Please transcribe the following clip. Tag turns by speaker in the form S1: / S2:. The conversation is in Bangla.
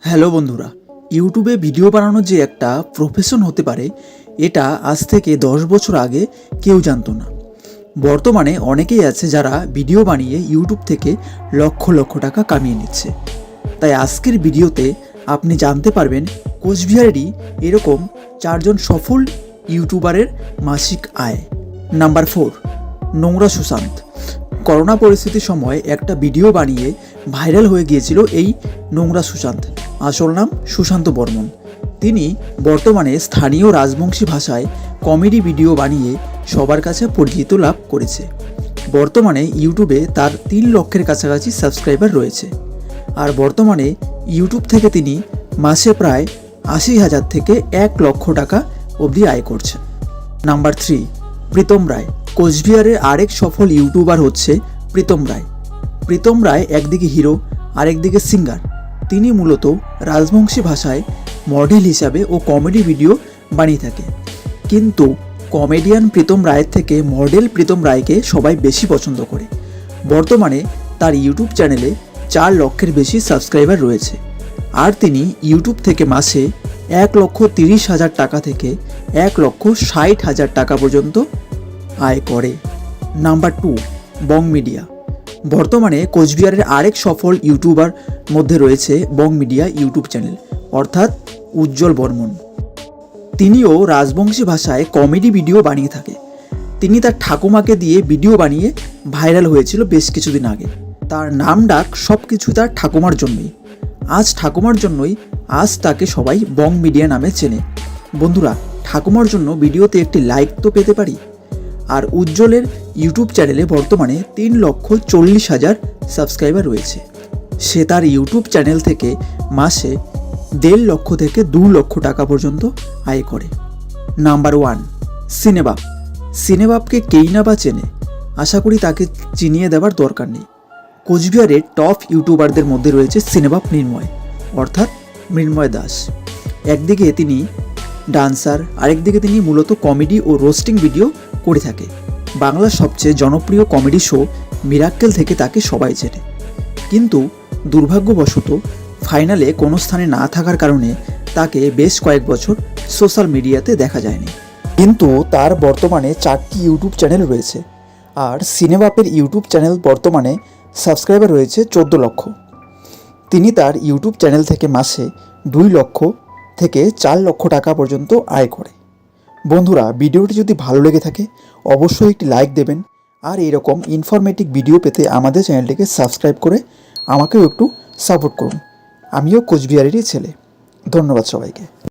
S1: হ্যালো বন্ধুরা, ইউটিউবে ভিডিও বানানো যে একটা প্রফেশন হতে পারে এটা আজ থেকে 10 বছর আগে কেউ জানতো না। বর্তমানে অনেকেই আছে যারা ভিডিও বানিয়ে ইউটিউব থেকে লক্ষ লক্ষ টাকা কামিয়ে নিচ্ছে। তাই আজকের ভিডিওতে আপনি জানতে পারবেন কোচবিহারেরই এরকম 4 জন সফল ইউটিউবারের মাসিক আয়। নাম্বার 4, নোংরা সুশান্ত। করোনা পরিস্থিতির সময় একটা ভিডিও বানিয়ে ভাইরাল হয়ে গিয়েছিল এই নোংরা সুশান্ত। আসল নাম সুশান্ত বর্মন। তিনি বর্তমানে স্থানীয় রাজবংশী ভাষায় কমেডি ভিডিও বানিয়ে সবার কাছে পরিচিত লাভ করেছে। বর্তমানে ইউটিউবে তার 3 লক্ষের কাছাকাছি সাবস্ক্রাইবার রয়েছে। আর বর্তমানে ইউটিউব থেকে তিনি মাসে প্রায় 80,000 থেকে 1 লক্ষ টাকা অবধি আয় করছেন। নাম্বার 3, প্রীতম রায়। কোচবিহারের আরেক সফল ইউটিউবার হচ্ছে প্রীতম রায়। প্রীতম রায় একদিকে হিরো আরেকদিকে সিঙ্গার। তিনি মূলত রাজবংশী ভাষায় মডেল হিসাবে ও কমেডি ভিডিও বানিয়ে থাকে। কিন্তু কমেডিয়ান প্রীতম রায়ের থেকে মডেল প্রীতম রায়কে সবাই বেশি পছন্দ করে। বর্তমানে তার ইউটিউব চ্যানেলে 4 লক্ষের বেশি সাবস্ক্রাইবার রয়েছে। আর তিনি ইউটিউব থেকে মাসে 1,30,000 টাকা থেকে 1,60,000 টাকা পর্যন্ত আয় করে। নাম্বার 2, বং মিডিয়া। বর্তমানে কোচবিহারের আরেক সফল ইউটিউবার মধ্যে রয়েছে বং মিডিয়া ইউটিউব চ্যানেল, অর্থাৎ উজ্জ্বল বর্মন। তিনিও রাজবংশী ভাষায় কমেডি ভিডিও বানিয়ে থাকে। তিনি তার ঠাকুমাকে দিয়ে ভিডিও বানিয়ে ভাইরাল হয়েছিল বেশ কিছুদিন আগে। তার নাম ডাক সব কিছু তার ঠাকুমার জন্যই। আজ ঠাকুমার জন্যই আজ তাকে সবাই বং মিডিয়া নামে চেনে। বন্ধুরা, ঠাকুমার জন্য ভিডিওতে একটি লাইক তো পেতে পারি। আর উজ্জ্বলের ইউটিউব চ্যানেলে বর্তমানে 3,40,000 সাবস্ক্রাইবার রয়েছে। সে তার ইউটিউব চ্যানেল থেকে মাসে 1.5 লক্ষ থেকে 2 লক্ষ টাকা পর্যন্ত আয় করে। নাম্বার 1, সিনেবাপ। সিনেবাপকে কেই না বা চেনে, আশা করি তাকে চিনিয়ে দেওয়ার দরকার নেই। কোচবিহারের টপ ইউটিউবারদের মধ্যে রয়েছে সিনেবাপ মৃন্ময়, অর্থাৎ মৃন্ময় দাস। একদিকে তিনি ডান্সার, আরেকদিকে তিনি মূলত কমেডি ও রোস্টিং ভিডিও করে থাকে। বাংলার সবচেয়ে জনপ্রিয় কমেডি শো মিরাক্কেল থেকে তাকে সবাই চেনে। কিন্তু দুর্ভাগ্যবশত ফাইনালে কোনো স্থানে না থাকার কারণে তাকে বেশ কয়েক বছর সোশ্যাল মিডিয়াতে দেখা যায়নি। কিন্তু তার বর্তমানে 4টি ইউটিউব চ্যানেল রয়েছে। আর সিনেবাপের ইউটিউব চ্যানেল বর্তমানে সাবস্ক্রাইবার রয়েছে 14 লক্ষ। তিনি তার ইউটিউব চ্যানেল থেকে মাসে 2 লক্ষ থেকে 4 লক্ষ টাকা পর্যন্ত আয় করে। বন্ধুরা, ভিডিওটি যদি ভালো লেগে থাকে অবশ্যই একটি লাইক দেবেন। আর এরকম ইনফরমেটিভ ভিডিও পেতে আমাদের চ্যানেলটিকে সাবস্ক্রাইব করে আমাকেও একটু সাপোর্ট করুন। আমিও কোচবিহারেরই ছেলে। ধন্যবাদ সবাইকে।